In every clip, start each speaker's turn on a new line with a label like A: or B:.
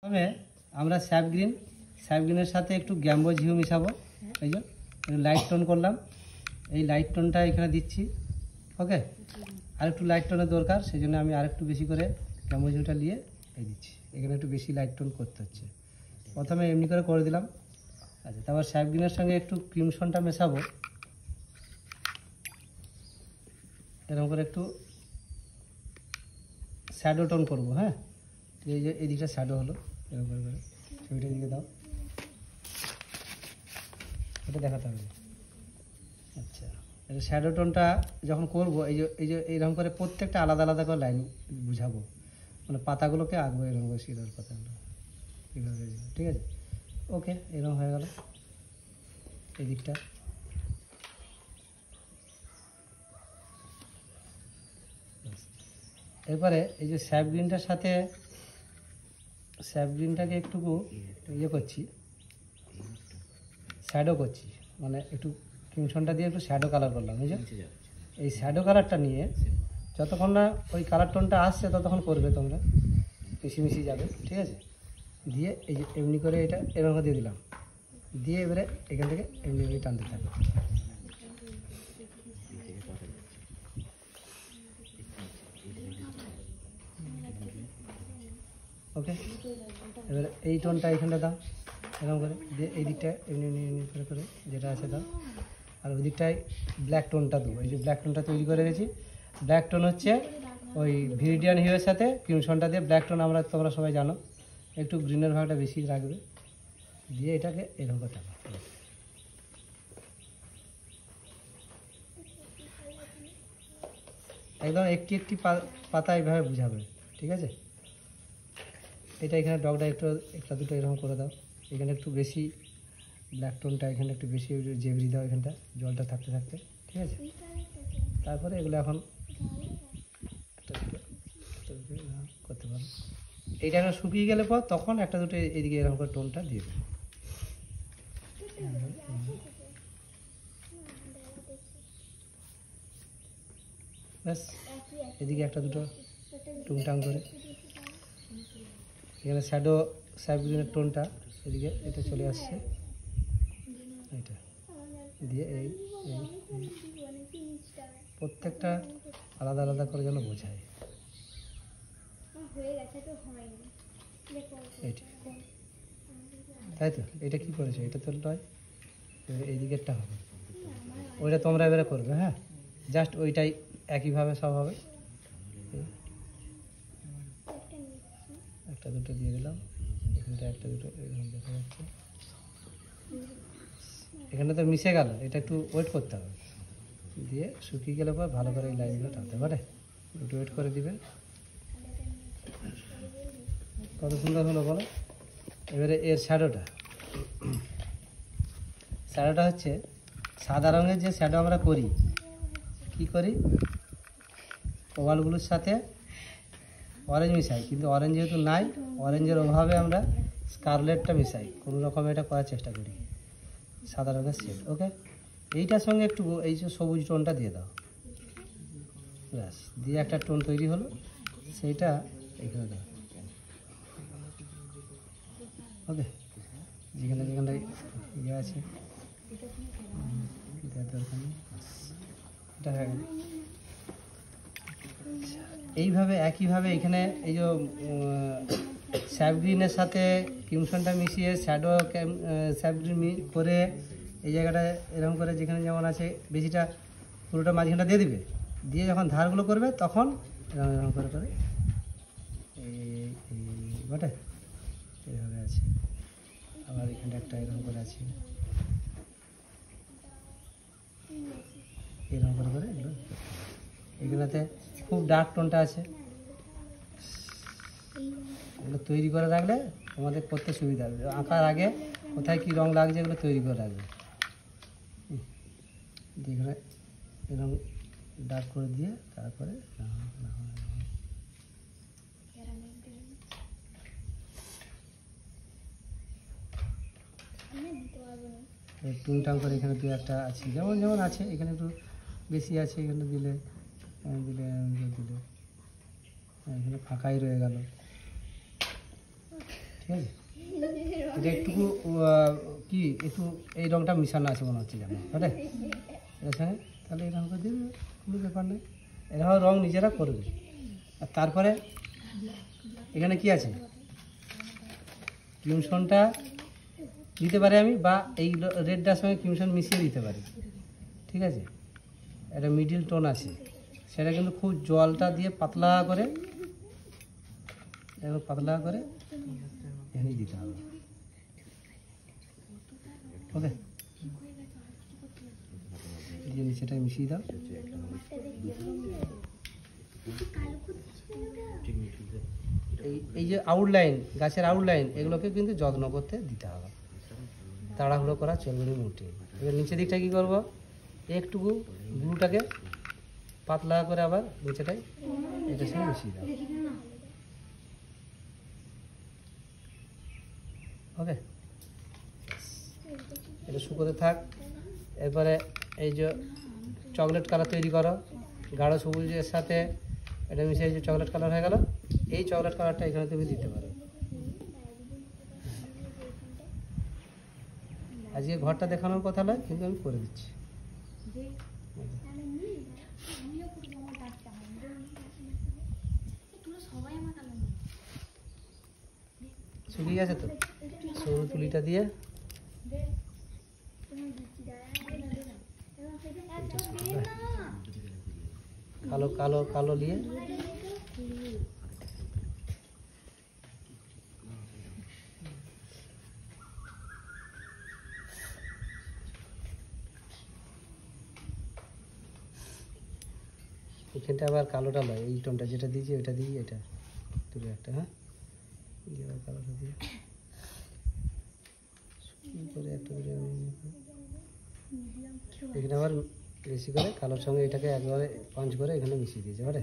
A: তবে আমরা স্যাপগ্রিনের সাথে একটু গ্যাম্বো ঝিউ মিশাবো। এই যে লাইট টোন করলাম, এই লাইট টোনটা এখানে দিচ্ছি। ওকে, আর একটু লাইট টোনের দরকার, সেই জন্য আমি আরেকটু বেশি করে গ্যাম্বো ঝিউটা নিয়ে এই দিচ্ছি। এখানে একটু বেশি লাইট টোন করতে হচ্ছে। প্রথমে এমনি করে দিলাম। আচ্ছা, তারপর স্যাপগ্রিনের সঙ্গে একটু ক্রিমসনটা মেশাবো। এরকম করে একটু শ্যাডো টোন করবো। হ্যাঁ, এই যে এই দিকটা শ্যাডো হলো, এরকম করে ছবিটা দিকে দাও, এটা দেখাতে হবে। আচ্ছা, এটা শ্যাডো টোনটা যখন করবো, এই যে এইরকম করে প্রত্যেকটা আলাদা আলাদা করে লাইন বুঝাবো, মানে পাতাগুলোকে আঁকবো এরকম করে, শিরার পাতাগুলো এইভাবে। ঠিক আছে, ওকে, এরকম হয়ে গেল এই দিকটা। এরপরে এই যে স্যাপগ্রিনটার সাথে স্যাপগ্রিনটাকে একটু ইয়ে করছি, শ্যাডো করছি, মানে একটু ক্রিমসনটা দিয়ে একটু শ্যাডো কালার করলাম। বুঝলে, এই শ্যাডো কালারটা নিয়ে যতক্ষণ না ওই কালার টোনটা আসছে ততক্ষণ করবে তোমরা, মিশি যাবে। ঠিক আছে, দিয়ে এই যে এমনি করে এটা এরকম দিয়ে দিলাম, দিয়ে এবারে এখান থেকে এমনি টানতে থাকবে। ওকে, এবারে এই টোনটা এইখানটা দাও, এরকম করে দিয়ে এই দিকটা এমনি করে যেটা আছে দাও, আর ওই দিকটায় ব্ল্যাক টোনটা দেবো। এই যে ব্ল্যাক টোনটা তৈরি করে রেখেছি, ব্ল্যাক টোন হচ্ছে ওই ভিরিডিয়ান হিউয়ের সাথে ক্রিমসনটা দিয়ে ব্ল্যাক টোন তোমরা সবাই জানো, একটু গ্রিনের ভাগটা বেশি রাখবে, দিয়ে এটাকে এরকম করে টানো। একদম একটি পাতা এইভাবে বুঝাবে। ঠিক আছে, এটা এখানে ডগটা একটা দুটো এরকম করে দাও, এখানে একটু বেশি ব্ল্যাক টোনটা এখানে একটু বেশি জেবরি দাও, এখানটা জলটা থাকতে। ঠিক আছে, তারপরে এগুলো এখন করতে পারো। এইটা এখন শুকিয়ে গেলে পর তখন একটা দুটো এদিকে এরকম করে টোনটা দিয়ে দেবে। ব্যাস, এদিকে একটা দুটো টুংটাং করে এখানে স্যাপগ্রিনের টোনটা এদিকে এটা চলে আসছে, এটা দিয়ে এই প্রত্যেকটা আলাদা আলাদা করে যেন বোঝায়। এইটা তাই তো, এটা কি করেছো, এটা তো নয়, এই দিকেরটা হবে, ওইটা তোমরা এবারে করবে। হ্যাঁ, জাস্ট ওইটাই একইভাবে সব হবে। একটা দুটো দিয়ে দিলাম, এখানটা একটা দুটো এরকম দেখা যাচ্ছে, এখানে তো মিশে গেল, এটা একটু ওয়েট করতে হবে, দিয়ে শুকিয়ে গেলে পর ভালো করে এই লাইনগুলো টানতে পারে, একটু ওয়েট করে দিবে। কত সুন্দর হলো বলো। এবারে এর শ্যাডোটা হচ্ছে সাদা রঙের যে শ্যাডো আমরা কি করি, ওভালগুলোর সাথে অরেঞ্জ মিশাই, কিন্তু অরেঞ্জ যেহেতু নাই, অরেঞ্জের অভাবে আমরা স্কারলেটটা মিশাই, কোনো রকমে এটা করার চেষ্টা করি, সাদা রঙের শেড। ওকে, এইটার সঙ্গে একটু এই যে সবুজ টোনটা দিয়ে দাও, ব্যাস, দিয়ে একটা টোন তৈরি হলো, সেইটা এখানে দাও। ওকে, যেখানে ইয়ে আছে দরকার নেই, এটা হয়ে গেল। এইভাবে একইভাবে এখানে এই যে স্যাপগ্রিনের সাথে ক্রিমসনটা মিশিয়ে স্যাপগ্রিন করে এই জায়গাটা এরকম করে যেখানে যেমন আছে বেশিটা পুরোটা মাঝখানটা দিয়ে দিবে, দিয়ে যখন ধারগুলো করবে তখন এরকম করে এই বটে এইভাবে আছে। আবার এখানটা একটা এরকম করে আছে, এরকম করে এগুলোতে খুব ডার্ক টোনটা আছে, এগুলো তৈরি করে রাখলে তোমাদের করতে সুবিধা হবে। আঁকার আগে কোথায় কী রঙ লাগছে এগুলো তৈরি করে রাখবে, দিয়ে এরকম ডার্ক করে দিয়ে তারপরে টুংটাং করে এখানে দু একটা আছে, যেমন আছে এখানে একটু বেশি আছে, এখানে দিলে এখানে ফাঁকাই রয়ে গেল। ঠিক আছে, এটা একটু কি একটু এই রঙটা মিশানো আছে মনে হচ্ছে যেন, বুঝলে এর সঙ্গে, তাহলে এরকম করে দিয়ে দেবে, কোনো ব্যাপার নেই, এরকম রঙ নিজেরা করবে। আর তারপরে এখানে কি আছে, ক্রিমসনটা দিতে পারি আমি, বা এই রেডটার সঙ্গে ক্রিমসন মিশিয়ে দিতে পারি, ঠিক আছে। একটা মিডিল টোন আছে, সেটা কিন্তু খুব জলটা দিয়ে পাতলা করে, এবার পাতলা করে এখানে দিতে হবে, ওকে। দিয়ে নিচেটা মিশিয়ে দাও। এই যে আউটলাইন, গাছের আউটলাইন, এগুলোকে কিন্তু যত্ন করতে দিতে হবে, তাড়াহুড়ো করা চলবে না মোটে। এবার নিচের দিকটা কী করবো, একটুকু ব্লুটাকে পাতলা করে আবার নিচেটাই এটার সঙ্গে মিশিয়ে দাও, ওকে। এটা শুকোতে থাক। এরপরে এই যে চকলেট কালার তৈরি করো, গাঢ় সবুজের সাথে এটা মিশে এই যে চকলেট কালার হয়ে গেল, এই চকলেট কালারটা এখানে তুমি দিতে পারো। আজকে ঘরটা দেখানোর কথা নয়, কিন্তু আমি করে দিচ্ছি। শুকিয়ে গেছে তো, সরু তুলিটা দিয়ে কালো কালো কালো নিয়ে এখানটা আবার কালোটা নয়, এই টোনটা যেটা দিয়েছি ওইটা দিয়ে এটা তুলে একটা, হ্যাঁ, দিয়ে আবার কালোটা দিয়ে করে একটা করে এখানে আবার বেশি করে কালোর সঙ্গে এটাকে একবারে পাঞ্চ করে এখানে মিশিয়ে দিয়েছে, পারে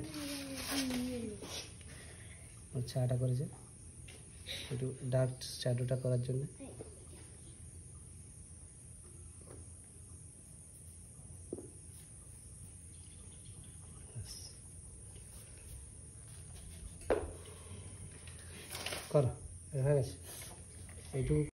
A: ছাটা করেছে একটু ডার্ক শ্যাডোটা করার জন্য। করো, হয়ে গেছে এইটুকু।